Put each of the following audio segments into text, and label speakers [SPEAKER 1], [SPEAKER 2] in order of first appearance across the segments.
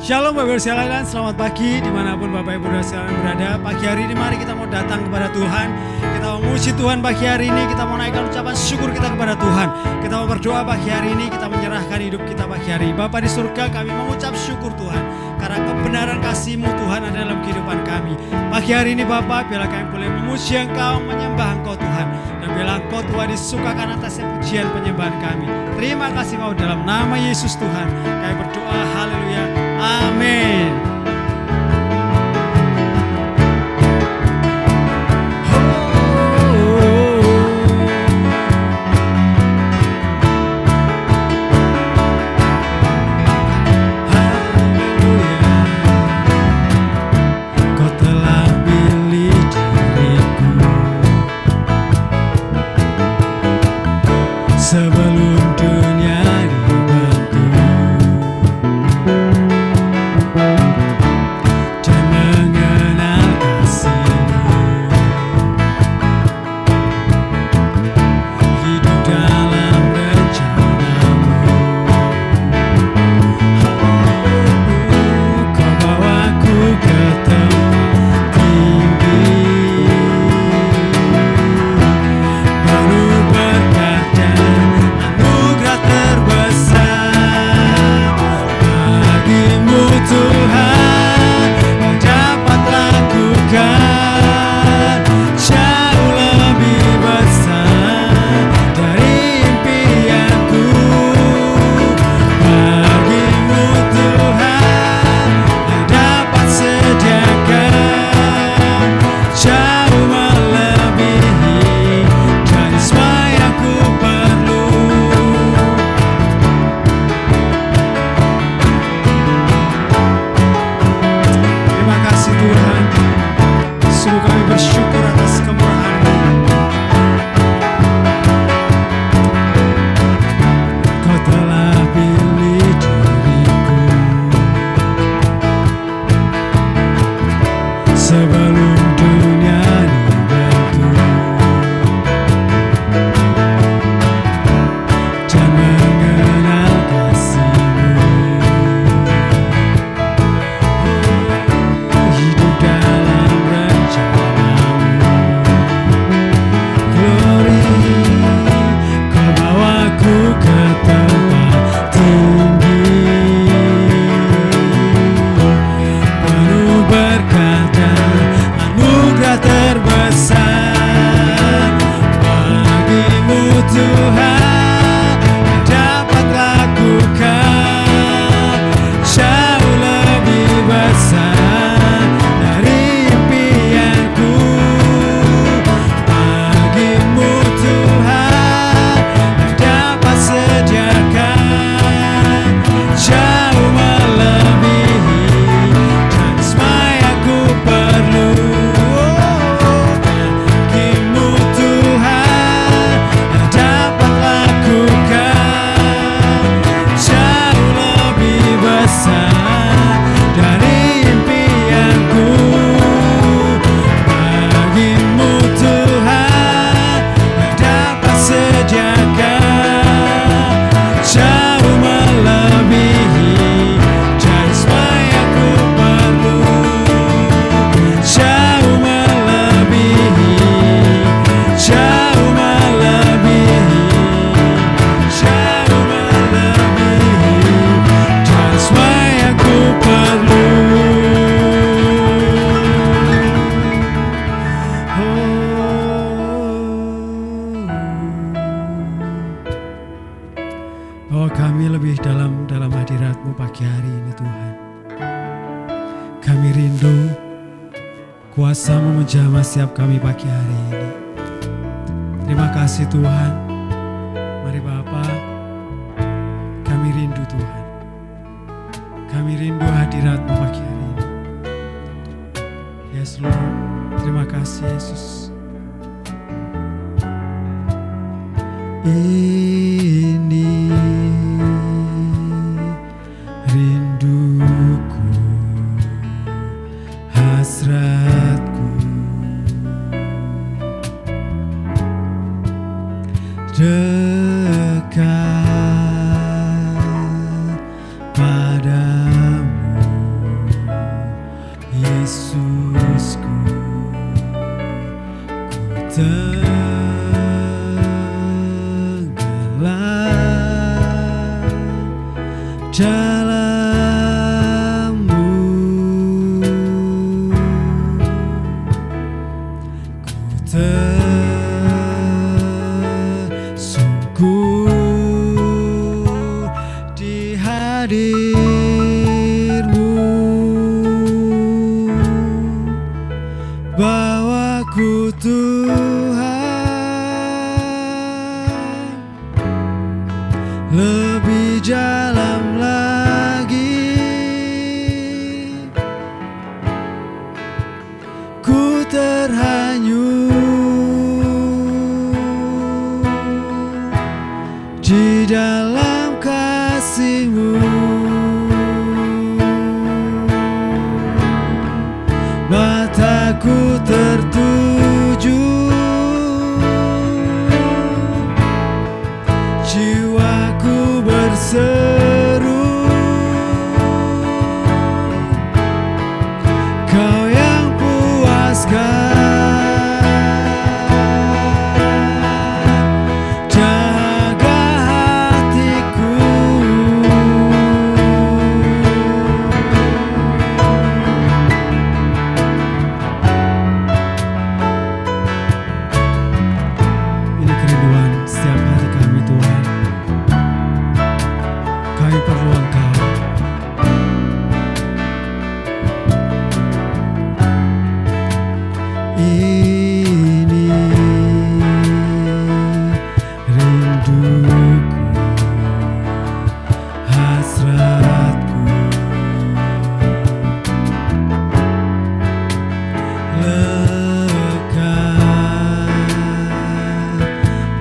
[SPEAKER 1] Shalom Bapak Ibu sekalian, selamat pagi dimanapun Bapak Ibu sekalian berada. Pagi hari ini mari kita mau datang kepada Tuhan. Kita mau memuji Tuhan pagi hari ini, kita mau naikkan ucapan syukur kita kepada Tuhan. Kita mau berdoa pagi hari ini, kita menyerahkan hidup kita pagi hari. Bapa di surga, kami mengucap syukur Tuhan, karena kebenaran kasih-Mu Tuhan ada dalam kehidupan kami. Pagi hari ini Bapa, biarlah kami boleh memuji Engkau, menyembah Engkau Tuhan. Dan biarlah Engkau Tuhan disukakan atas pujian penyembahan kami. Terima kasih Engkau dalam nama Yesus Tuhan. Kami berdoa, haleluya. Amin.
[SPEAKER 2] Sebelum dunia
[SPEAKER 1] Kuasa-Mu menjamah setiap kami pagi hari ini. Terima kasih Tuhan. Mari Bapa, kami rindu Tuhan. Kami rindu hadirat-Mu pagi hari ini. Yes Lord, terima kasih Yesus. Ini rinduku, hasratku, dekat padamu.
[SPEAKER 2] Yesusku, ku tenggelam dalam-Mu, ku tersungkur di hadir-Mu. Bawaku Tuhan lebih dalam lagi, ku terhanyut di dalam kasih-Mu. Mataku tertuju, jiwaku berseru, Kau yang puaskan dahaga hatiku. Ini kerinduan setiap hati kami Tuhan. Kami perlu Engkau. Ini rinduku, hasratku, lekat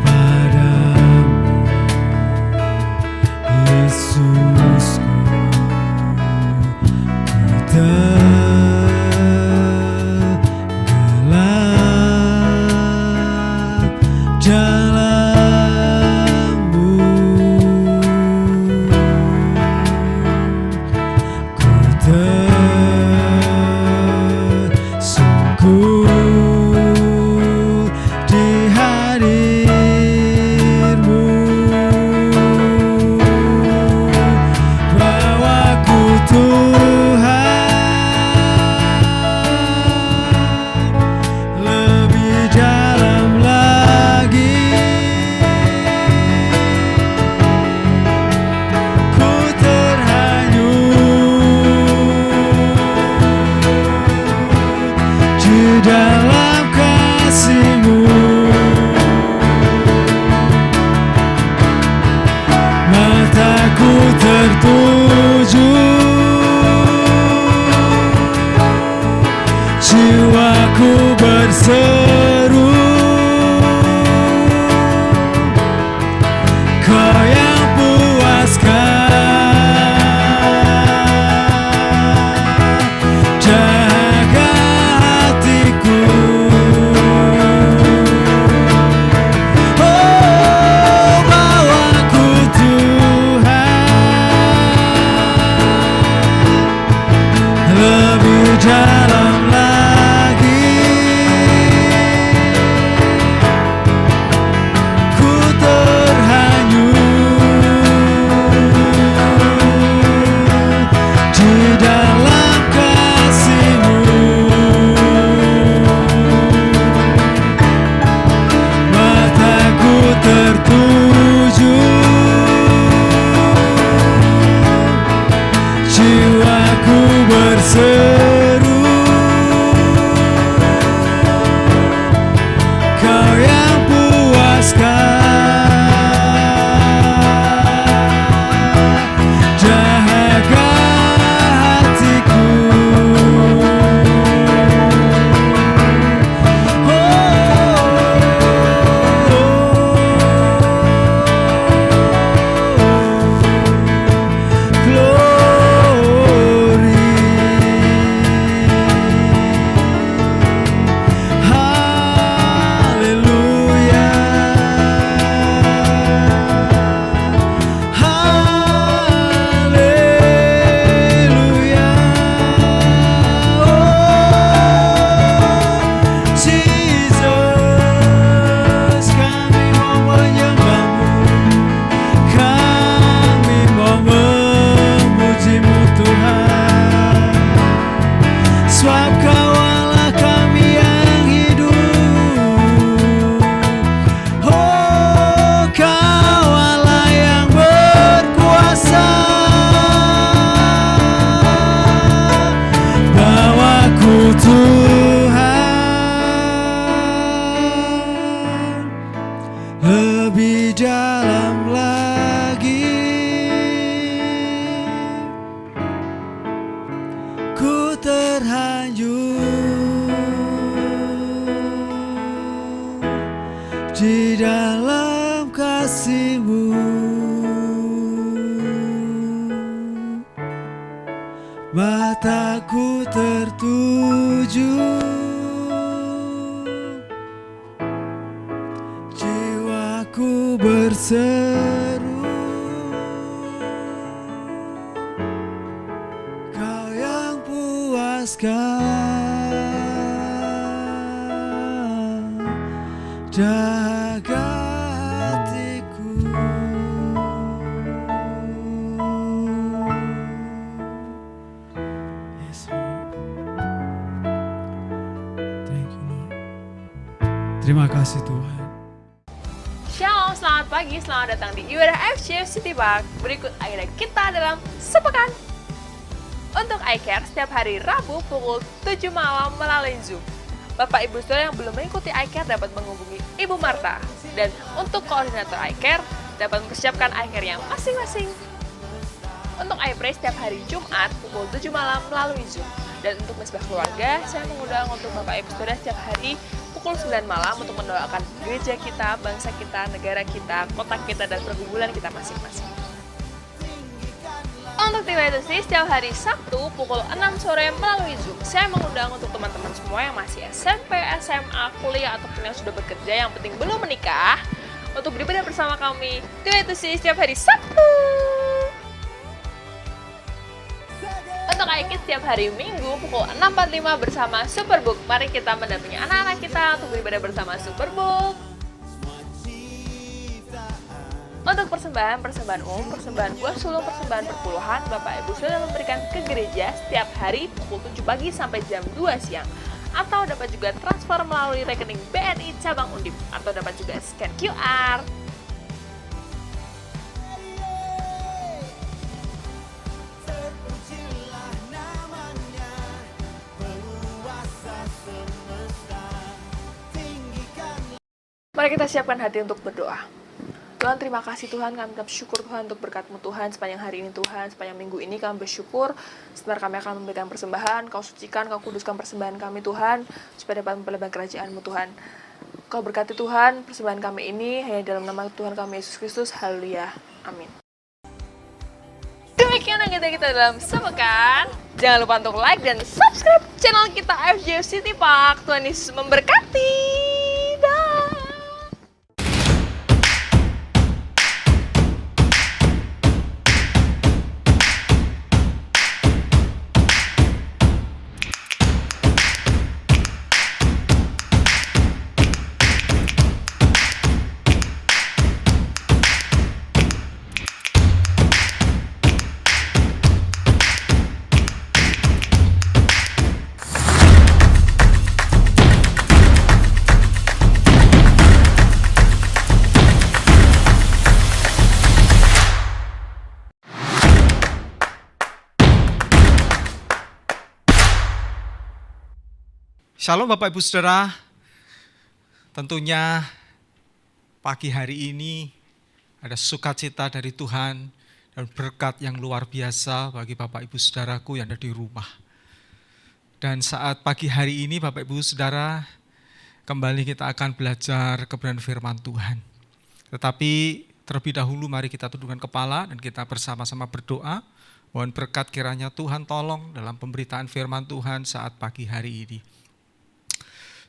[SPEAKER 2] padamu, Yesusku, ku tenggelam dalam-Mu, ku tersungkur di hadir-Mu. Bawaku Tuhan lebih dalam lagi, ku terhanyut di dalam kasih-Mu. Mataku tertuju, jiwaku berseru, Kau yang puaskan dahaga hatiku. Oh, bawaku Tuhan lebih dalam lagi, ku terhanyut di dalam kasih-Mu. Mataku tertuju, jiwaku berseru,
[SPEAKER 1] terhanyut di dalam kasih-Mu. Mataku tertuju, jiwaku berseru, Kau yang puaskan dahaga hatiku. Yes, Lord. Thank you, Lord. Terima kasih Tuhan.
[SPEAKER 3] Shalom, selamat pagi, selamat datang di ibadah FCF City Park. Berikut agenda kita dalam sepekan. Untuk iCare, setiap hari Rabu pukul 7 malam melalui Zoom. Bapak Ibu Saudara yang belum mengikuti iCare dapat menghubungi Ibu Marta. Dan untuk koordinator iCare, dapat mempersiapkan iCare yang masing-masing. Untuk iPray setiap hari Jumat pukul 7 malam melalui Zoom. Dan untuk Mesbah Keluarga, saya mengundang untuk Bapak Ibu Saudara setiap hari pukul 9 malam untuk mendoakan gereja kita, bangsa kita, negara kita, kota kita, dan pergumulan kita masing-masing. Untuk tim leadership setiap hari Sabtu pukul 6 sore melalui Zoom. Saya mengundang untuk teman-teman semua yang masih SMP, SMA, kuliah, ataupun yang sudah bekerja, yang penting belum menikah, untuk beribadah bersama kami tim leadership setiap hari Sabtu. Untuk iKids setiap hari Minggu pukul 6.45 bersama Superbook. Mari kita mendampingi anak-anak kita untuk beribadah bersama Superbook. Untuk persembahan umum, persembahan buah sulung, persembahan perpuluhan, Bapak Ibu sudah memberikan ke gereja setiap hari pukul 7 pagi sampai jam 2 siang. Atau dapat juga transfer melalui rekening BNI cabang Undip. Atau dapat juga scan QR. Mari kita siapkan hati untuk berdoa. Tuhan, terima kasih Tuhan, kami bersyukur Tuhan untuk berkat-Mu Tuhan sepanjang hari ini Tuhan, sepanjang minggu ini kami bersyukur. Sebentar kami akan memberikan persembahan, Kau sucikan, Kau kuduskan persembahan kami Tuhan, supaya dapat memperlebar kerajaan-Mu Tuhan. Kau berkati Tuhan, persembahan kami ini hanya dalam nama Tuhan kami Yesus Kristus, haleluya, amin. Demikian agenda kita dalam sepekan. Jangan lupa untuk like dan subscribe channel kita FCF City Park. Tuhan Yesus memberkati. Dah.
[SPEAKER 4] Shalom Bapak Ibu Saudara, tentunya pagi hari ini ada sukacita dari Tuhan dan berkat yang luar biasa bagi Bapak Ibu Saudaraku yang ada di rumah. Dan saat pagi hari ini Bapak Ibu Saudara, kembali kita akan belajar kebenaran firman Tuhan. Tetapi terlebih dahulu mari kita tundukkan kepala dan kita bersama-sama berdoa. Mohon berkat kiranya Tuhan tolong dalam pemberitaan firman Tuhan saat pagi hari ini.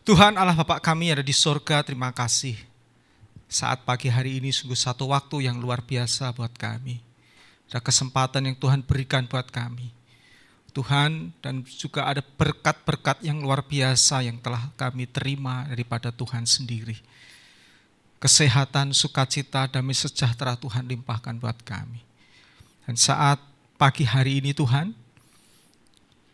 [SPEAKER 4] Tuhan Allah Bapa kami yang ada di sorga, terima kasih. Saat pagi hari ini sungguh satu waktu yang luar biasa buat kami. Ada kesempatan yang Tuhan berikan buat kami. Tuhan, dan juga ada berkat-berkat yang luar biasa yang telah kami terima daripada Tuhan sendiri. Kesehatan, sukacita, damai sejahtera Tuhan limpahkan buat kami. Dan saat pagi hari ini Tuhan,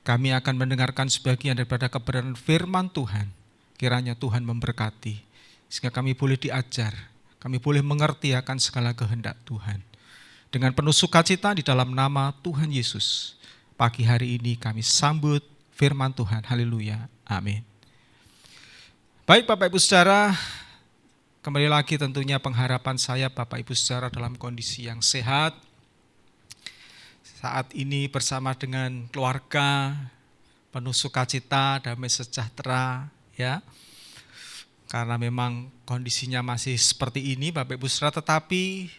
[SPEAKER 4] kami akan mendengarkan sebagian daripada kebenaran firman Tuhan. Kiranya Tuhan memberkati, sehingga kami boleh diajar, kami boleh mengerti akan segala kehendak Tuhan. Dengan penuh sukacita di dalam nama Tuhan Yesus, pagi hari ini kami sambut firman Tuhan. Haleluya, amin. Baik Bapak Ibu Saudara, kembali lagi tentunya pengharapan saya Bapak Ibu Saudara dalam kondisi yang sehat. Saat ini bersama dengan keluarga, penuh sukacita, damai sejahtera, ya. Karena memang kondisinya masih seperti ini Bapak Ibu Saudara, tetapi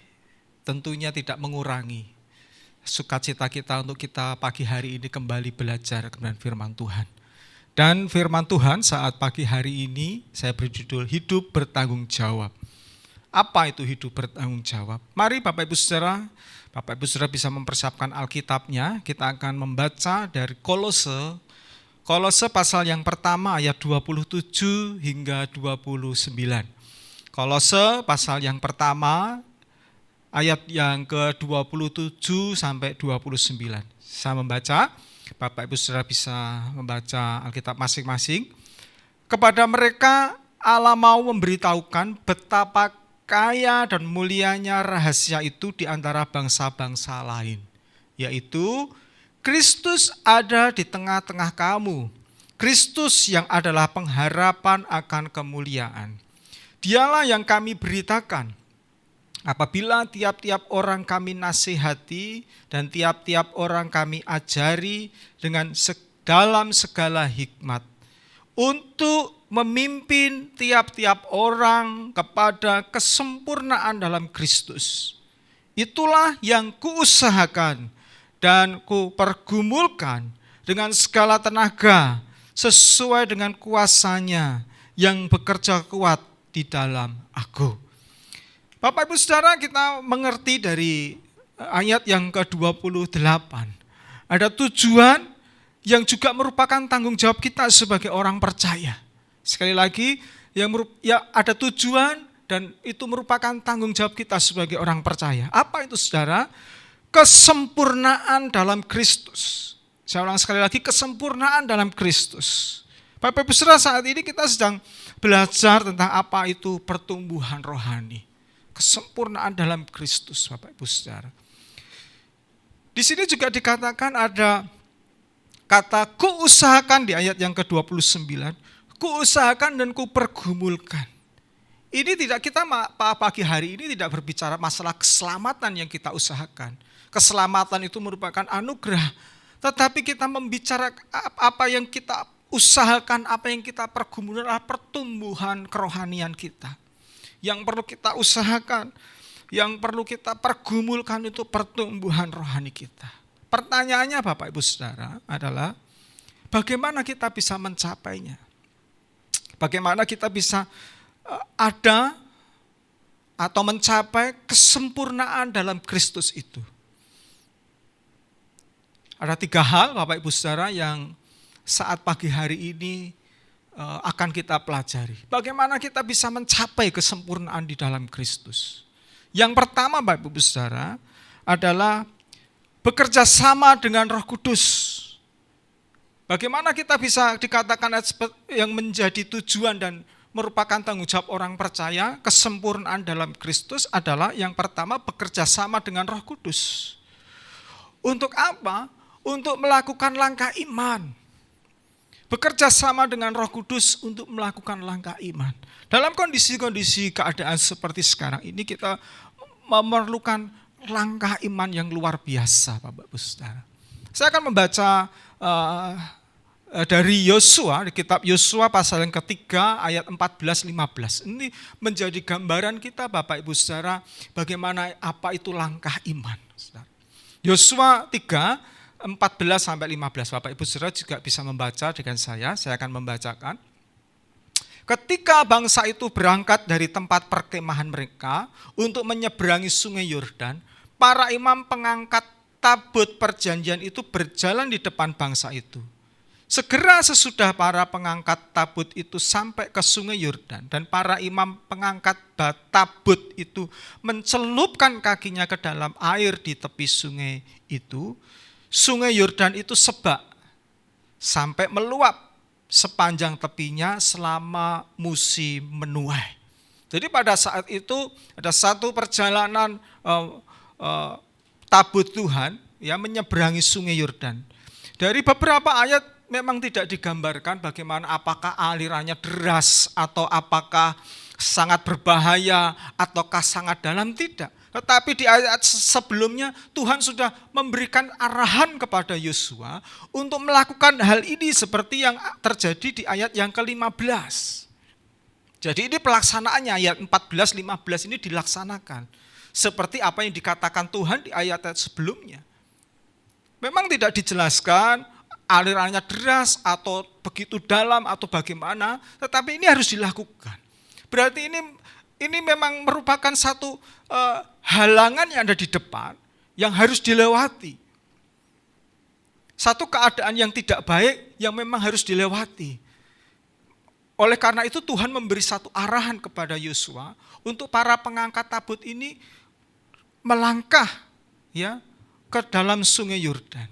[SPEAKER 4] tentunya tidak mengurangi sukacita kita untuk kita pagi hari ini kembali belajar kebenaran firman Tuhan. Dan firman Tuhan saat pagi hari ini saya beri judul hidup bertanggung jawab. Apa itu hidup bertanggung jawab? Mari Bapak Ibu Saudara bisa mempersiapkan Alkitabnya. Kita akan membaca dari Kolose pasal yang pertama ayat 27 hingga 29. Kolose pasal yang pertama ayat yang ke-27 sampai 29. Saya membaca, Bapak Ibu Saudara bisa membaca Alkitab masing-masing. Kepada mereka Allah mau memberitahukan betapa kaya dan mulianya rahasia itu di antara bangsa-bangsa lain, yaitu Kristus ada di tengah-tengah kamu. Kristus yang adalah pengharapan akan kemuliaan. Dialah yang kami beritakan. Apabila tiap-tiap orang kami nasihati dan tiap-tiap orang kami ajari dengan dalam segala hikmat untuk memimpin tiap-tiap orang kepada kesempurnaan dalam Kristus. Itulah yang kuusahakan dan kupergumulkan dengan segala tenaga sesuai dengan kuasanya yang bekerja kuat di dalam aku. Bapak Ibu Saudara, kita mengerti dari ayat yang ke-28. Ada tujuan yang juga merupakan tanggung jawab kita sebagai orang percaya. Sekali lagi, ada tujuan dan itu merupakan tanggung jawab kita sebagai orang percaya. Apa itu saudara? Kesempurnaan dalam Kristus. Saya ulang sekali lagi, kesempurnaan dalam Kristus. Bapak Ibu Saudara, saat ini kita sedang belajar tentang apa itu pertumbuhan rohani. Kesempurnaan dalam Kristus, Bapak Ibu Saudara. Di sini juga dikatakan ada kata kuusahakan di ayat yang ke-29. Kuusahakan dan kupergumulkan. Ini tidak kita pagi hari ini tidak berbicara masalah keselamatan yang kita usahakan. Keselamatan itu merupakan anugerah. Tetapi kita membicarakan apa yang kita usahakan, apa yang kita pergumulkan adalah pertumbuhan kerohanian kita. Yang perlu kita usahakan, yang perlu kita pergumulkan itu pertumbuhan rohani kita. Pertanyaannya Bapak Ibu Saudara adalah bagaimana kita bisa mencapainya? Bagaimana kita bisa ada atau mencapai kesempurnaan dalam Kristus itu? Ada 3 hal Bapak Ibu Saudara yang saat pagi hari ini akan kita pelajari. Bagaimana kita bisa mencapai kesempurnaan di dalam Kristus. Yang pertama Bapak Ibu Saudara adalah bekerja sama dengan Roh Kudus. Bagaimana kita bisa dikatakan yang menjadi tujuan dan merupakan tanggung jawab orang percaya, kesempurnaan dalam Kristus adalah yang pertama bekerja sama dengan Roh Kudus. Untuk apa? Untuk melakukan langkah iman. Bekerja sama dengan Roh Kudus untuk melakukan langkah iman. Dalam kondisi-kondisi keadaan seperti sekarang ini kita memerlukan langkah iman yang luar biasa Bapak Ibu Saudara. Saya akan membaca dari Yosua, di kitab Yosua pasal yang ketiga ayat 14-15. Ini menjadi gambaran kita Bapak Ibu Saudara bagaimana apa itu langkah iman. Yosua 3 14-15. Bapak Ibu Saudara juga bisa membaca dengan saya akan membacakan. Ketika bangsa itu berangkat dari tempat perkemahan mereka untuk menyeberangi sungai Yordan, para imam pengangkat tabut perjanjian itu berjalan di depan bangsa itu. Segera sesudah para pengangkat tabut itu sampai ke sungai Yordan dan para imam pengangkat tabut itu mencelupkan kakinya ke dalam air di tepi sungai itu, sungai Yordan itu sebak sampai meluap sepanjang tepinya selama musim menuai. Jadi pada saat itu ada satu perjalanan tabut Tuhan ya menyeberangi sungai Yordan. Dari beberapa ayat memang tidak digambarkan bagaimana apakah alirannya deras atau apakah sangat berbahaya ataukah sangat dalam, tidak. Tetapi di ayat sebelumnya Tuhan sudah memberikan arahan kepada Yosua untuk melakukan hal ini seperti yang terjadi di ayat yang ke-15. Jadi ini pelaksanaannya ayat 14-15 ini dilaksanakan. Seperti apa yang dikatakan Tuhan di ayat sebelumnya. Memang tidak dijelaskan alirannya deras atau begitu dalam atau bagaimana, tetapi ini harus dilakukan. Berarti ini memang merupakan satu halangan yang ada di depan yang harus dilewati. Satu keadaan yang tidak baik yang memang harus dilewati. Oleh karena itu Tuhan memberi satu arahan kepada Yosua untuk para pengangkat tabut ini melangkah ya ke dalam sungai Yordan.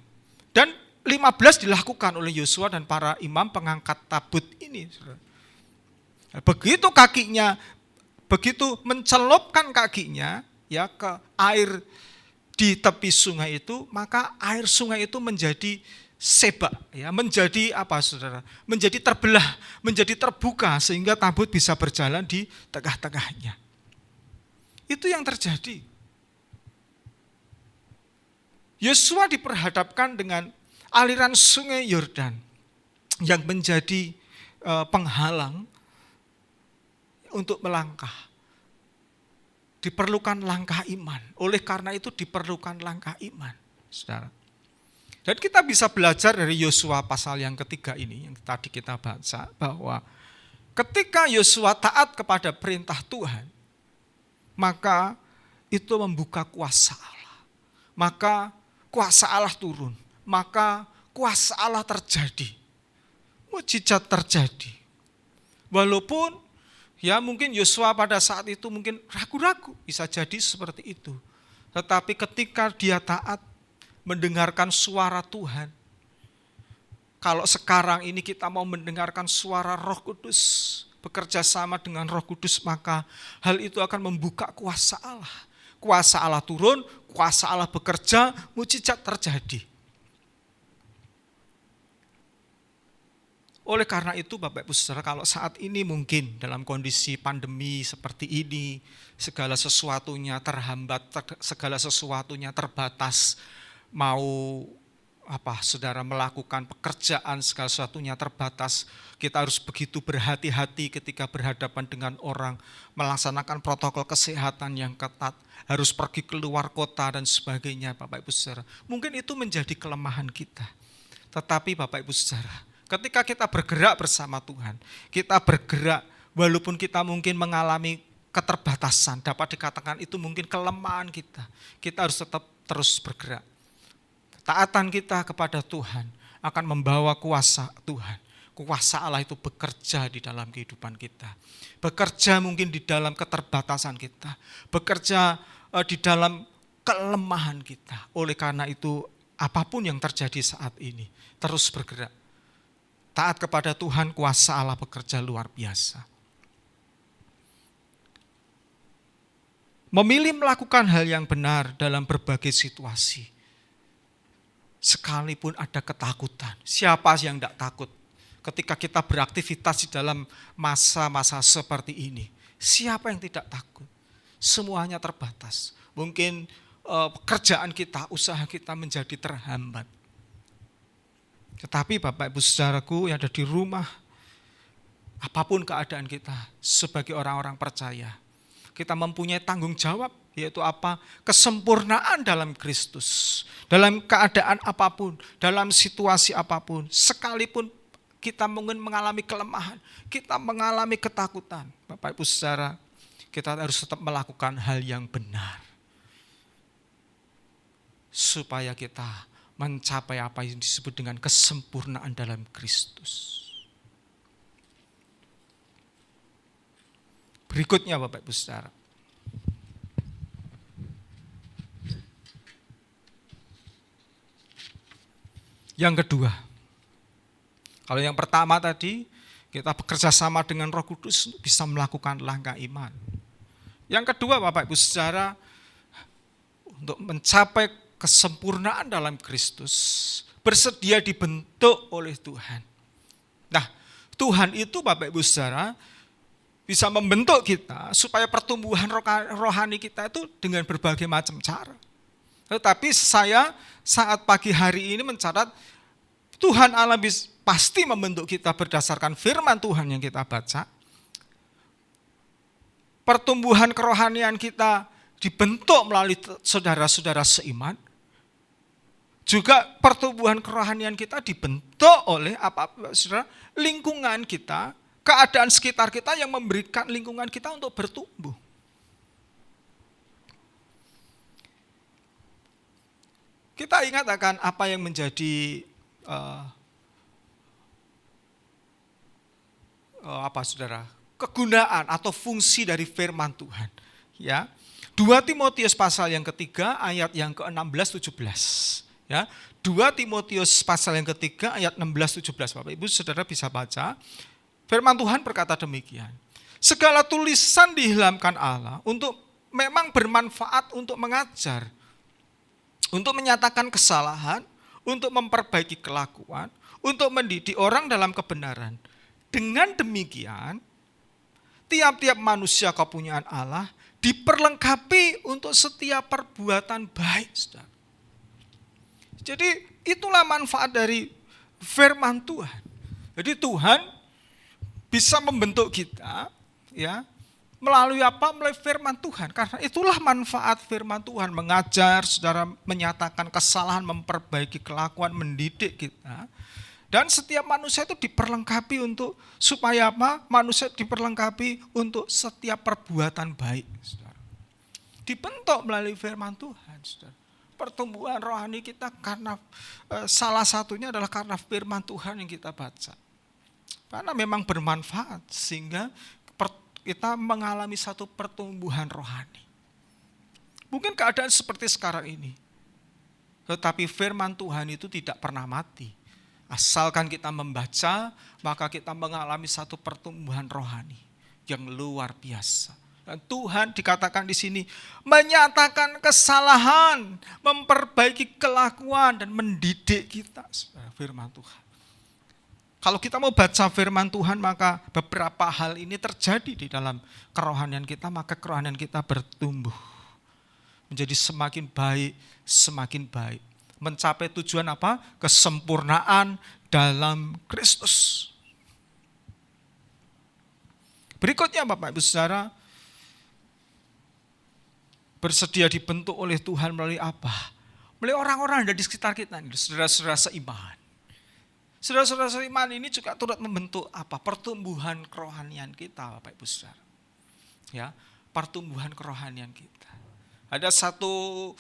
[SPEAKER 4] Dan 15 dilakukan oleh Yosua dan para imam pengangkat tabut ini. Begitu kakinya, begitu mencelupkan kakinya ya ke air di tepi sungai itu, maka air sungai itu menjadi sebak, ya, menjadi apa saudara? Menjadi terbelah, menjadi terbuka sehingga tabut bisa berjalan di tengah-tengahnya. Itu yang terjadi. Yosua diperhadapkan dengan aliran sungai Yordan yang menjadi penghalang untuk melangkah. Diperlukan langkah iman. Oleh karena itu diperlukan langkah iman, saudara. Dan kita bisa belajar dari Yosua pasal yang ketiga ini, yang tadi kita baca, bahwa ketika Yosua taat kepada perintah Tuhan, maka itu membuka kuasa Allah. Maka kuasa Allah turun, maka kuasa Allah terjadi. Mujizat terjadi. Walaupun ya mungkin Yosua pada saat itu mungkin ragu-ragu, bisa jadi seperti itu. Tetapi ketika dia taat mendengarkan suara Tuhan, kalau sekarang ini kita mau mendengarkan suara Roh Kudus, bekerja sama dengan Roh Kudus, maka hal itu akan membuka kuasa Allah. Kuasa Allah turun, kuasa Allah bekerja, mujizat terjadi. Oleh karena itu Bapak Ibu Saudara, kalau saat ini mungkin dalam kondisi pandemi seperti ini, segala sesuatunya terhambat, segala sesuatunya terbatas, mau saudara melakukan pekerjaan, segala sesuatunya terbatas, kita harus begitu berhati-hati ketika berhadapan dengan orang, melaksanakan protokol kesehatan yang ketat, harus pergi keluar kota dan sebagainya Bapak Ibu Saudara. Mungkin itu menjadi kelemahan kita. Tetapi Bapak Ibu Saudara, ketika kita bergerak bersama Tuhan, kita bergerak walaupun kita mungkin mengalami keterbatasan, dapat dikatakan itu mungkin kelemahan kita. Kita harus tetap terus bergerak. Taatan kita kepada Tuhan akan membawa kuasa Tuhan. Kuasa Allah itu bekerja di dalam kehidupan kita. Bekerja mungkin di dalam keterbatasan kita. Bekerja di dalam kelemahan kita. Oleh karena itu apapun yang terjadi saat ini, terus bergerak. Taat kepada Tuhan, kuasa Allah bekerja luar biasa. Memilih melakukan hal yang benar dalam berbagai situasi. Sekalipun ada ketakutan, siapa yang tidak takut ketika kita beraktivitas di dalam masa-masa seperti ini? Siapa yang tidak takut? Semuanya terbatas. Mungkin pekerjaan kita, usaha kita menjadi terhambat. Tetapi Bapak Ibu Saudaraku yang ada di rumah, apapun keadaan kita sebagai orang-orang percaya, kita mempunyai tanggung jawab, yaitu apa? Kesempurnaan dalam Kristus. Dalam keadaan apapun, dalam situasi apapun, sekalipun kita mungkin mengalami kelemahan, kita mengalami ketakutan, Bapak Ibu Saudara, kita harus tetap melakukan hal yang benar. Supaya kita mencapai apa yang disebut dengan kesempurnaan dalam Kristus. Berikutnya Bapak Ibu Saudara. Yang kedua, kalau yang pertama tadi, kita bekerja sama dengan Roh Kudus untuk bisa melakukan langkah iman. Yang kedua Bapak Ibu Saudara, untuk mencapai kesempurnaan dalam Kristus, bersedia dibentuk oleh Tuhan. Nah, Tuhan itu Bapak Ibu Saudara, bisa membentuk kita supaya pertumbuhan rohani kita itu dengan berbagai macam cara. Tetapi saya saat pagi hari ini mencatat Tuhan Allah pasti membentuk kita berdasarkan firman Tuhan yang kita baca. Pertumbuhan kerohanian kita dibentuk melalui saudara-saudara seiman. Juga pertumbuhan kerohanian kita dibentuk oleh saudara, lingkungan kita, keadaan sekitar kita yang memberikan lingkungan kita untuk bertumbuh. Kita ingat akan apa yang menjadi saudara, kegunaan atau fungsi dari firman Tuhan. Ya, 2 Timotius pasal yang ketiga ayat yang ke-16-17. Ya, 2 Timotius pasal yang ketiga ayat 16-17. Bapak Ibu Saudara bisa baca. Firman Tuhan berkata demikian. Segala tulisan dihilangkan Allah untuk memang bermanfaat untuk mengajar, untuk menyatakan kesalahan, untuk memperbaiki kelakuan, untuk mendidik orang dalam kebenaran. Dengan demikian, tiap-tiap manusia kepunyaan Allah diperlengkapi untuk setiap perbuatan baik. Saudara. Jadi itulah manfaat dari firman Tuhan. Jadi Tuhan bisa membentuk kita, ya, melalui apa? Melalui firman Tuhan. Karena itulah manfaat firman Tuhan, mengajar, saudara, menyatakan kesalahan, memperbaiki kelakuan, mendidik kita. Dan setiap manusia itu diperlengkapi untuk supaya apa? Manusia diperlengkapi untuk setiap perbuatan baik, saudara. Dibentuk melalui firman Tuhan, saudara. Pertumbuhan rohani kita karena salah satunya adalah karena firman Tuhan yang kita baca. Karena memang bermanfaat sehingga kita mengalami satu pertumbuhan rohani. Mungkin keadaan seperti sekarang ini. Tetapi firman Tuhan itu tidak pernah mati. Asalkan kita membaca, maka kita mengalami satu pertumbuhan rohani yang luar biasa. Dan Tuhan dikatakan di sini menyatakan kesalahan, memperbaiki kelakuan dan mendidik kita. Firman Tuhan. Kalau kita mau baca firman Tuhan, maka beberapa hal ini terjadi di dalam kerohanian kita, maka kerohanian kita bertumbuh. Menjadi semakin baik, semakin baik. Mencapai tujuan apa? Kesempurnaan dalam Kristus. Berikutnya Bapak Ibu Saudara, bersedia dibentuk oleh Tuhan melalui apa? Melalui orang-orang yang ada di sekitar kita, saudara-saudara seiman. Saudara-saudara seiman ini juga turut membentuk apa? Pertumbuhan kerohanian kita, Bapak Ibu Saudara. Ya, pertumbuhan kerohanian kita. Ada satu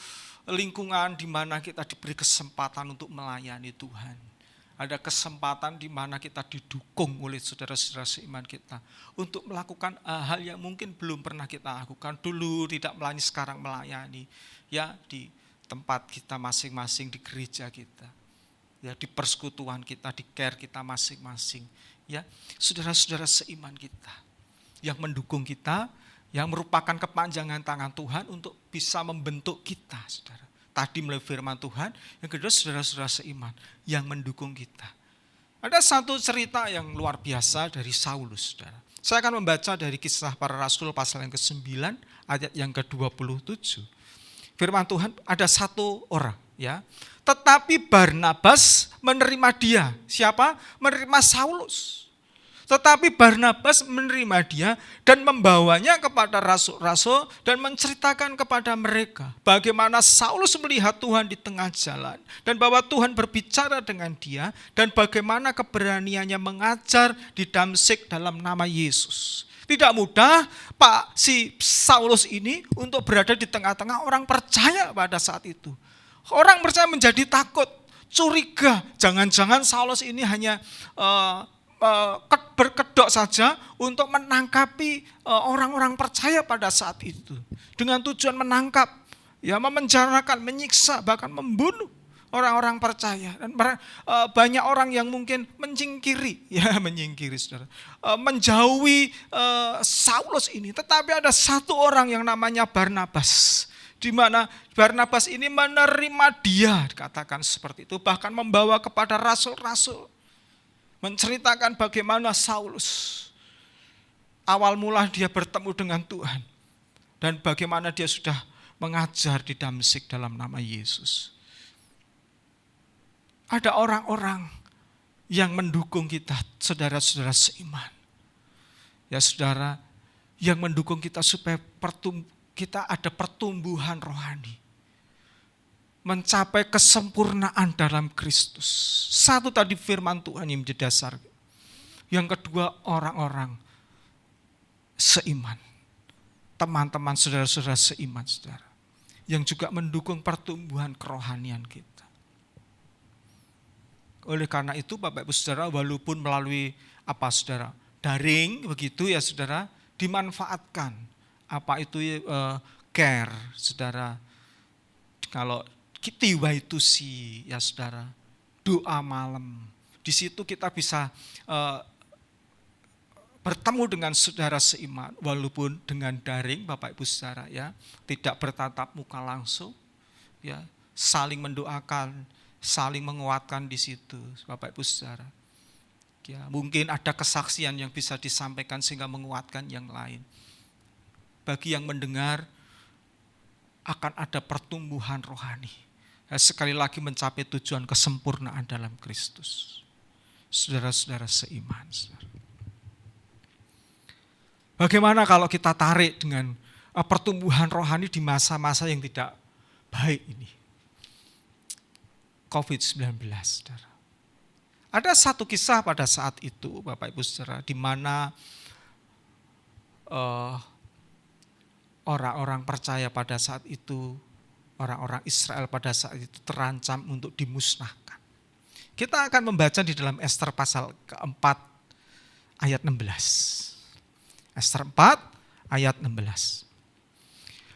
[SPEAKER 4] lingkungan di mana kita diberi kesempatan untuk melayani Tuhan. Ada kesempatan di mana kita didukung oleh saudara-saudara seiman kita untuk melakukan hal yang mungkin belum pernah kita lakukan dulu, tidak melayani, sekarang melayani, ya, di tempat kita masing-masing, di gereja kita, ya, di persekutuan kita, di care kita masing-masing, ya, saudara-saudara seiman kita yang mendukung kita, yang merupakan kepanjangan tangan Tuhan untuk bisa membentuk kita, saudara. Tadi melalui firman Tuhan, yang kedua saudara-saudara seiman yang mendukung kita. Ada satu cerita yang luar biasa dari Saulus, saudara. Saya akan membaca dari Kisah Para Rasul pasal yang ke-9 ayat yang ke-27. Firman Tuhan, ada satu orang, ya. Tetapi Barnabas menerima dia. Siapa? Menerima Saulus. Tetapi Barnabas menerima dia dan membawanya kepada rasul-rasul dan menceritakan kepada mereka bagaimana Saulus melihat Tuhan di tengah jalan dan bahwa Tuhan berbicara dengan dia dan bagaimana keberaniannya mengajar di Damsyik dalam nama Yesus. Tidak mudah si Saulus ini untuk berada di tengah-tengah orang percaya pada saat itu. Orang percaya menjadi takut, curiga, jangan-jangan Saulus ini hanya berkedok saja untuk menangkapi orang-orang percaya pada saat itu. Dengan tujuan menangkap, ya, memenjarakan, menyiksa, bahkan membunuh orang-orang percaya. Dan banyak orang yang mungkin menyingkiri, ya, saudara, menjauhi Saulus ini. Tetapi ada satu orang yang namanya Barnabas, di mana Barnabas ini menerima dia, dikatakan seperti itu, bahkan membawa kepada rasul-rasul, menceritakan bagaimana Saulus awal mula dia bertemu dengan Tuhan. Dan bagaimana dia sudah mengajar di Damsyik dalam nama Yesus. Ada orang-orang yang mendukung kita, saudara-saudara seiman. Ya saudara, yang mendukung kita supaya kita ada pertumbuhan rohani. Mencapai kesempurnaan dalam Kristus. Satu tadi firman Tuhan yang menjadi dasar. Yang kedua orang-orang seiman. Teman-teman saudara-saudara seiman saudara. Yang juga mendukung pertumbuhan kerohanian kita. Oleh karena itu Bapak Ibu Saudara, walaupun melalui saudara, daring begitu ya saudara, dimanfaatkan. Apa itu care saudara. Kalau tiwa itu sih ya saudara, doa malam. Di situ kita bisa bertemu dengan saudara seiman, walaupun dengan daring Bapak Ibu Saudara ya, tidak bertatap muka langsung, ya saling mendoakan, saling menguatkan di situ Bapak Ibu Saudara. Ya, mungkin ada kesaksian yang bisa disampaikan sehingga menguatkan yang lain. Bagi yang mendengar akan ada pertumbuhan rohani. Ya, sekali lagi mencapai tujuan kesempurnaan dalam Kristus. Saudara-saudara seiman. Saudara. Bagaimana kalau kita tarik dengan pertumbuhan rohani di masa-masa yang tidak baik ini? COVID-19, saudara. Ada satu kisah pada saat itu, Bapak Ibu Saudara, di mana orang-orang percaya pada saat itu, orang-orang Israel pada saat itu terancam untuk dimusnahkan. Kita akan membaca di dalam Ester pasal keempat ayat 16. Ester 4 ayat 16.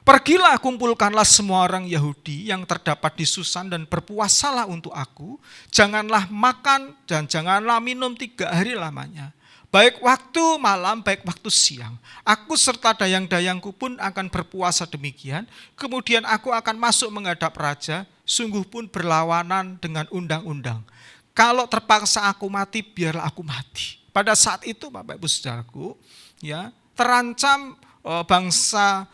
[SPEAKER 4] Pergilah kumpulkanlah semua orang Yahudi yang terdapat di Susan dan berpuasalah untuk aku. Janganlah makan dan janganlah minum 3 hari lamanya. Baik waktu malam, baik waktu siang. Aku serta dayang-dayangku pun akan berpuasa demikian. Kemudian aku akan masuk menghadap raja, sungguh pun berlawanan dengan undang-undang. Kalau terpaksa aku mati, biarlah aku mati. Pada saat itu Bapak Ibu Saudaraku, ya, terancam bangsa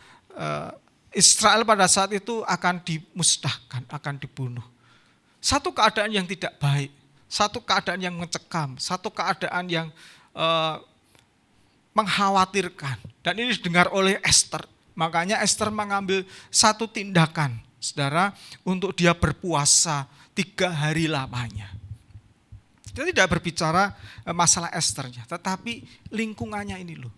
[SPEAKER 4] Israel pada saat itu akan dimusnahkan, akan dibunuh. Satu keadaan yang tidak baik, satu keadaan yang mencekam, satu keadaan yang mengkhawatirkan. Dan ini didengar oleh Ester. Makanya Ester mengambil satu tindakan, saudara, untuk dia berpuasa 3 hari lamanya. Dia tidak berbicara masalah Esternya, tetapi lingkungannya ini loh.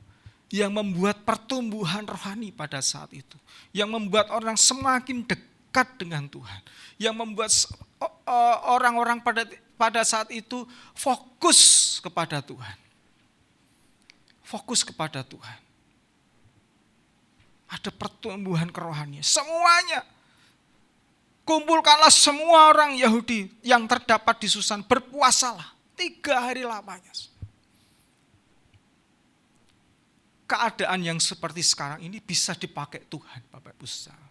[SPEAKER 4] Yang membuat pertumbuhan rohani pada saat itu. Yang membuat orang semakin dekat dengan Tuhan. Yang membuat orang-orang pada saat itu fokus kepada Tuhan. Fokus kepada Tuhan. Ada pertumbuhan kerohanian. Semuanya. Kumpulkanlah semua orang Yahudi yang terdapat di Susan. Berpuasalah 3 hari lamanya. Keadaan yang seperti sekarang ini bisa dipakai Tuhan, Bapak Ibu Saudara.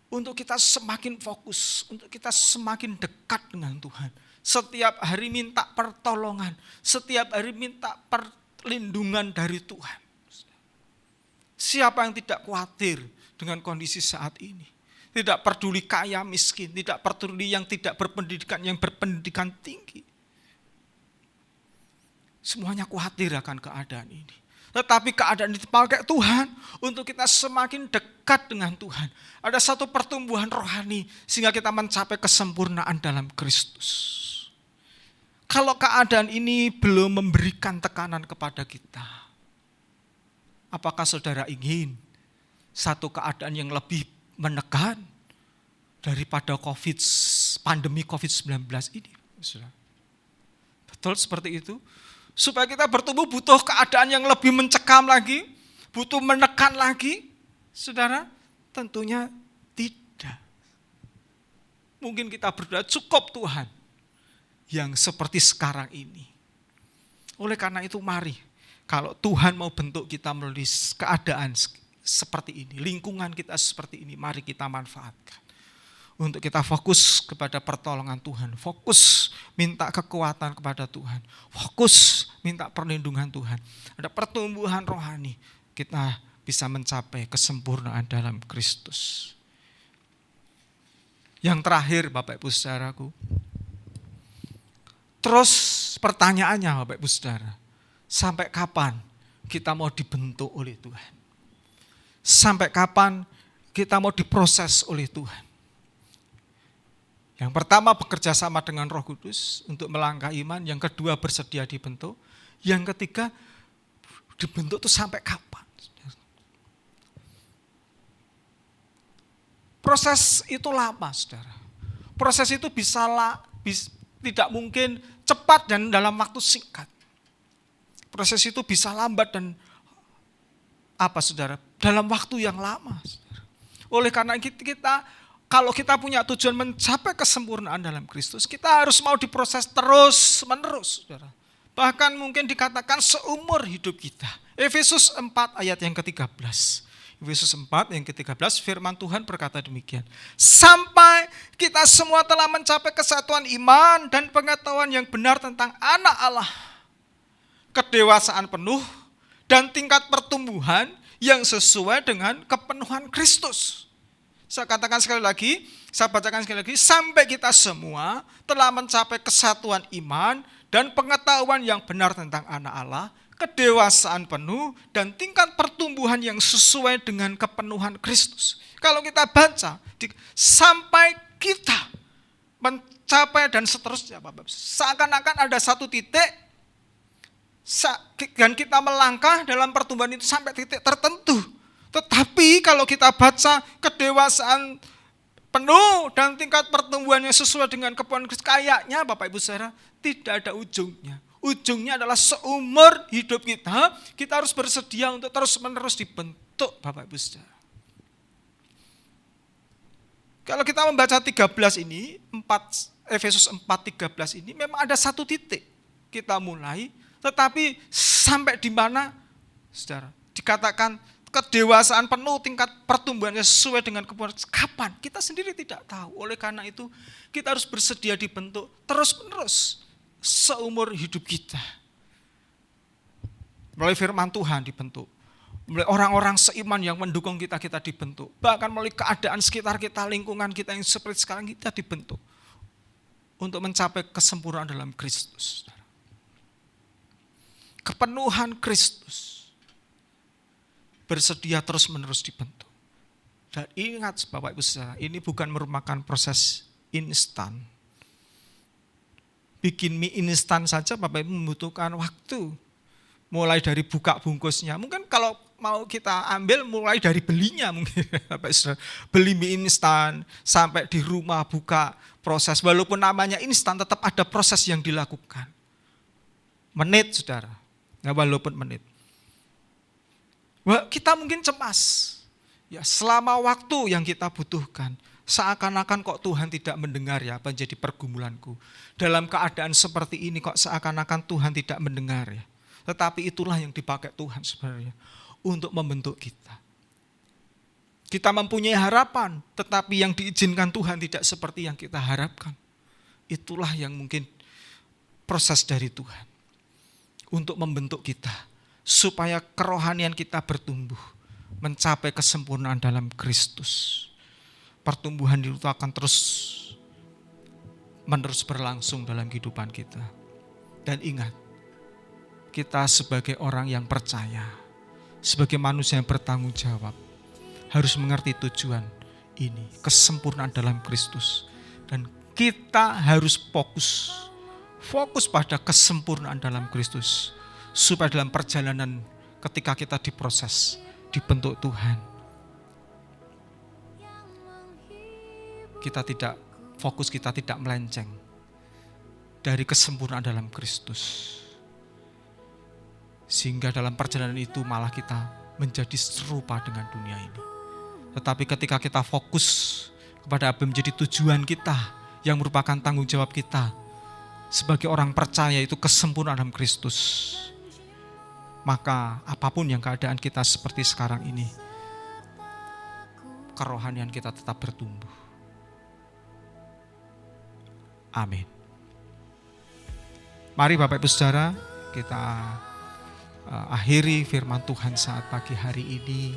[SPEAKER 4] Untuk kita semakin fokus, untuk kita semakin dekat dengan Tuhan. Setiap hari minta pertolongan, setiap hari minta perlindungan dari Tuhan. Siapa yang tidak khawatir dengan kondisi saat ini? Tidak peduli kaya miskin, tidak peduli yang tidak berpendidikan, yang berpendidikan tinggi. Semuanya khawatir akan keadaan ini. Tetapi keadaan dipakai Tuhan untuk kita semakin dekat dengan Tuhan. Ada satu pertumbuhan rohani sehingga kita mencapai kesempurnaan dalam Kristus. Kalau keadaan ini belum memberikan tekanan kepada kita, apakah saudara ingin satu keadaan yang lebih menekan daripada pandemi COVID-19 ini? Betul seperti itu? Supaya kita bertumbuh butuh keadaan yang lebih mencekam lagi, butuh menekan lagi. Saudara, tentunya tidak. Mungkin kita berdoa cukup Tuhan yang seperti sekarang ini. Oleh karena itu mari, kalau Tuhan mau bentuk kita melalui keadaan seperti ini, lingkungan kita seperti ini, mari kita manfaatkan. untuk kita fokus kepada pertolongan Tuhan, fokus minta kekuatan kepada Tuhan, fokus minta perlindungan Tuhan. Ada pertumbuhan rohani, kita bisa mencapai kesempurnaan dalam Kristus. Yang terakhir Bapak Ibu Saudaraku, terus pertanyaannya Bapak Ibu Saudara, sampai kapan kita mau dibentuk oleh Tuhan? Sampai kapan kita mau diproses oleh Tuhan? Yang pertama bekerja sama dengan Roh Kudus untuk melangkah iman. Yang kedua bersedia dibentuk. Yang ketiga dibentuk itu sampai kapan? Proses itu lama, saudara. Proses itu tidak mungkin cepat dan dalam waktu singkat. Proses itu bisa lambat dan saudara? Dalam waktu yang lama. Saudara. Oleh karena kalau kita punya tujuan mencapai kesempurnaan dalam Kristus, kita harus mau diproses terus menerus, saudara. Bahkan mungkin dikatakan seumur hidup kita. Efesus 4 ayat yang ke-13. Efesus 4 yang ke-13 firman Tuhan berkata demikian. Sampai kita semua telah mencapai kesatuan iman dan pengetahuan yang benar tentang anak Allah. Kedewasaan penuh dan tingkat pertumbuhan yang sesuai dengan kepenuhan Kristus. Saya katakan sekali lagi, saya bacakan sekali lagi, sampai kita semua telah mencapai kesatuan iman dan pengetahuan yang benar tentang anak Allah, kedewasaan penuh dan tingkat pertumbuhan yang sesuai dengan kepenuhan Kristus. Kalau kita baca, sampai kita mencapai dan seterusnya, Bapak. Seakan-akan ada satu titik dan kita melangkah dalam pertumbuhan itu sampai titik tertentu. Tetapi kalau kita baca kedewasaan penuh dan tingkat pertumbuhannya sesuai dengan kepenuhan Kristus, kayaknya Bapak Ibu Saudara tidak ada ujungnya. Ujungnya adalah seumur hidup kita harus bersedia untuk terus-menerus dibentuk Bapak Ibu Saudara. Kalau kita membaca 13 ini, Efesus 4:13 ini memang ada satu titik kita mulai, tetapi sampai di mana Saudara? Dikatakan kedewasaan penuh, tingkat pertumbuhannya sesuai dengan kepenuhan. Kapan? Kita sendiri tidak tahu. Oleh karena itu, kita harus bersedia dibentuk terus-menerus seumur hidup kita. Melalui firman Tuhan dibentuk. Melalui orang-orang seiman yang mendukung kita dibentuk. Bahkan melalui keadaan sekitar kita, lingkungan kita yang seperti sekarang, kita dibentuk. Untuk mencapai kesempurnaan dalam Kristus. Kepenuhan Kristus. Bersedia terus-menerus dibentuk. Dan ingat Bapak Ibu Saudara, ini bukan merupakan proses instan. Bikin mie instan saja Bapak Ibu membutuhkan waktu. Mulai dari buka bungkusnya. Mungkin kalau mau kita ambil mulai dari belinya mungkin Bapak Ibu Saudara. Beli mie instan sampai di rumah buka proses. Walaupun namanya instan tetap ada proses yang dilakukan. Menit Saudara. Nah, walaupun menit. Kita mungkin cemas, ya selama waktu yang kita butuhkan, seakan-akan kok Tuhan tidak mendengar ya apa jadi pergumulanku. Dalam keadaan seperti ini kok seakan-akan Tuhan tidak mendengar ya. Tetapi itulah yang dipakai Tuhan sebenarnya untuk membentuk kita. Kita mempunyai harapan, tetapi yang diizinkan Tuhan tidak seperti yang kita harapkan. Itulah yang mungkin proses dari Tuhan untuk membentuk kita. Supaya kerohanian kita bertumbuh, mencapai kesempurnaan dalam Kristus. Pertumbuhan itu akan menerus berlangsung dalam kehidupan kita. Dan ingat, kita sebagai orang yang percaya, sebagai manusia yang bertanggung jawab, harus mengerti tujuan ini, kesempurnaan dalam Kristus. Dan kita harus fokus pada kesempurnaan dalam Kristus. Supaya dalam perjalanan ketika kita diproses, dibentuk Tuhan, kita tidak melenceng dari kesempurnaan dalam Kristus. Sehingga dalam perjalanan itu malah kita menjadi serupa dengan dunia ini. Tetapi ketika kita fokus kepada apa yang menjadi tujuan kita, yang merupakan tanggung jawab kita sebagai orang percaya, itu kesempurnaan dalam Kristus. Maka apapun yang keadaan kita seperti sekarang ini, kerohanian kita tetap bertumbuh. Amin. Mari Bapak Ibu Saudara, kita akhiri firman Tuhan saat pagi hari ini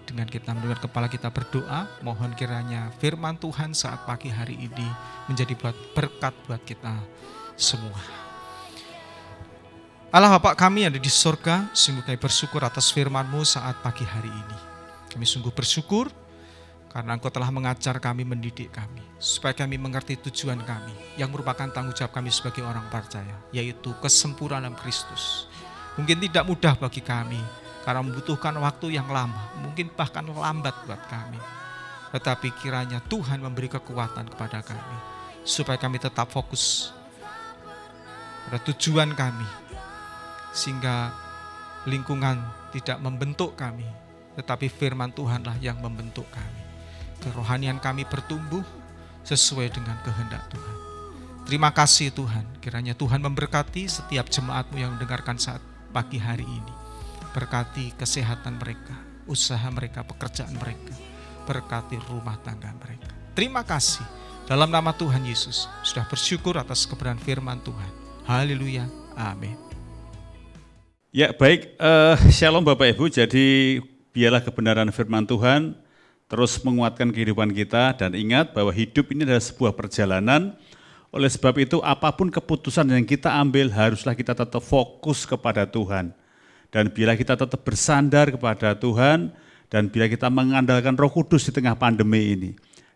[SPEAKER 4] dengan kita menundukkan kepala kita berdoa. Mohon kiranya firman Tuhan saat pagi hari ini menjadi berkat buat kita semua. Allah Bapa kami yang ada di surga, sungguh kami bersyukur atas firman-Mu saat pagi hari ini. Kami sungguh bersyukur karena Engkau telah mengajar kami, mendidik kami, supaya kami mengerti tujuan kami, yang merupakan tanggung jawab kami sebagai orang percaya, yaitu kesempurnaan dalam Kristus. Mungkin tidak mudah bagi kami, karena membutuhkan waktu yang lama, mungkin bahkan lambat buat kami. Tetapi kiranya Tuhan memberi kekuatan kepada kami, supaya kami tetap fokus pada tujuan kami, sehingga lingkungan tidak membentuk kami, tetapi firman Tuhanlah yang membentuk kami. Kerohanian kami bertumbuh sesuai dengan kehendak Tuhan. Terima kasih Tuhan, kiranya Tuhan memberkati setiap jemaat-Mu yang mendengarkan saat pagi hari ini. Berkati kesehatan mereka, usaha mereka, pekerjaan mereka. Berkati rumah tangga mereka. Terima kasih, dalam nama Tuhan Yesus, sudah bersyukur atas kebenaran firman Tuhan. Haleluya, amin.
[SPEAKER 5] Ya baik, shalom Bapak Ibu, jadi biarlah kebenaran firman Tuhan terus menguatkan kehidupan kita, dan ingat bahwa hidup ini adalah sebuah perjalanan. Oleh sebab itu apapun keputusan yang kita ambil haruslah kita tetap fokus kepada Tuhan. Dan bila kita tetap bersandar kepada Tuhan, dan bila kita mengandalkan Roh Kudus di tengah pandemi ini.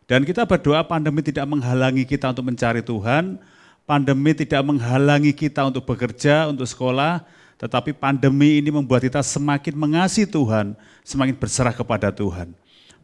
[SPEAKER 5] Dan kita berdoa pandemi tidak menghalangi kita untuk mencari Tuhan, pandemi tidak menghalangi kita untuk bekerja, untuk sekolah, tetapi pandemi ini membuat kita semakin mengasihi Tuhan, semakin berserah kepada Tuhan.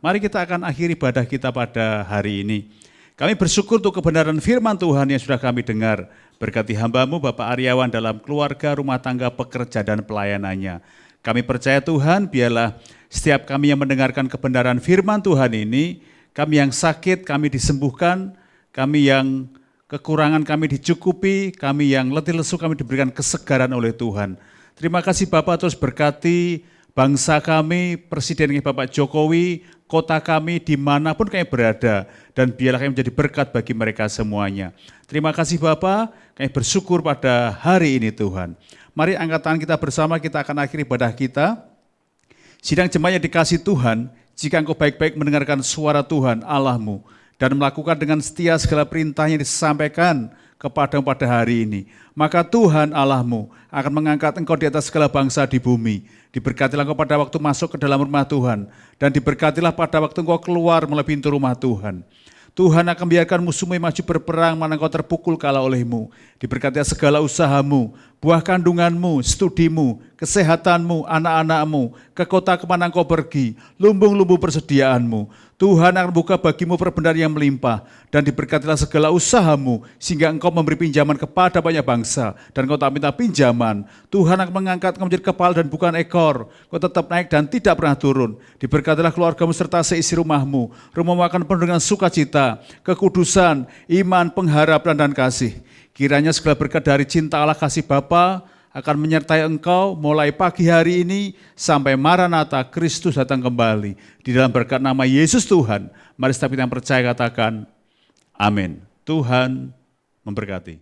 [SPEAKER 5] Mari kita akan akhiri ibadah kita pada hari ini. Kami bersyukur untuk kebenaran firman Tuhan yang sudah kami dengar. Berkati hamba-Mu Bapak Aryawan dalam keluarga, rumah tangga, pekerja, dan pelayanannya. Kami percaya Tuhan, biarlah setiap kami yang mendengarkan kebenaran firman Tuhan ini, kami yang sakit, kami disembuhkan, kami yang kekurangan kami dicukupi, kami yang letih lesu kami diberikan kesegaran oleh Tuhan. Terima kasih Bapak, terus berkati bangsa kami, Presiden Bapak Jokowi, kota kami, dimanapun kami berada, dan biarlah kami menjadi berkat bagi mereka semuanya. Terima kasih Bapak, kami bersyukur pada hari ini Tuhan. Mari angkat tangan kita bersama, kita akan akhiri ibadah kita. Sidang jemaat yang dikasih Tuhan, jika engkau baik-baik mendengarkan suara Tuhan Allahmu, dan melakukan dengan setia segala perintah yang disampaikan kepadamu pada hari ini, maka Tuhan Allahmu akan mengangkat engkau di atas segala bangsa di bumi. Diberkatilah engkau pada waktu masuk ke dalam rumah Tuhan, dan diberkatilah pada waktu engkau keluar melalui pintu rumah Tuhan. Tuhan akan biarkan musuhmu maju berperang, mana engkau terpukul kalah olehmu. Diberkatilah segala usahamu, buah kandunganmu, studimu, kesehatanmu, anak-anakmu, ke kota kemana engkau pergi, lumbung-lumbung persediaanmu. Tuhan akan buka bagimu perbendaharaan yang melimpah, dan diberkatilah segala usahamu, sehingga engkau memberi pinjaman kepada banyak bangsa, dan engkau tak minta pinjaman. Tuhan akan mengangkat engkau menjadi kepala dan bukan ekor, engkau tetap naik dan tidak pernah turun. Diberkatilah keluargamu serta seisi rumahmu, rumahmu akan penuh dengan sukacita, kekudusan, iman, pengharapan, dan kasih. Kiranya segala berkat dari cinta Allah kasih Bapa akan menyertai engkau mulai pagi hari ini sampai Maranatha, Kristus datang kembali. Di dalam berkat nama Yesus Tuhan, mari setiap kita yang percaya katakan, amin. Tuhan memberkati.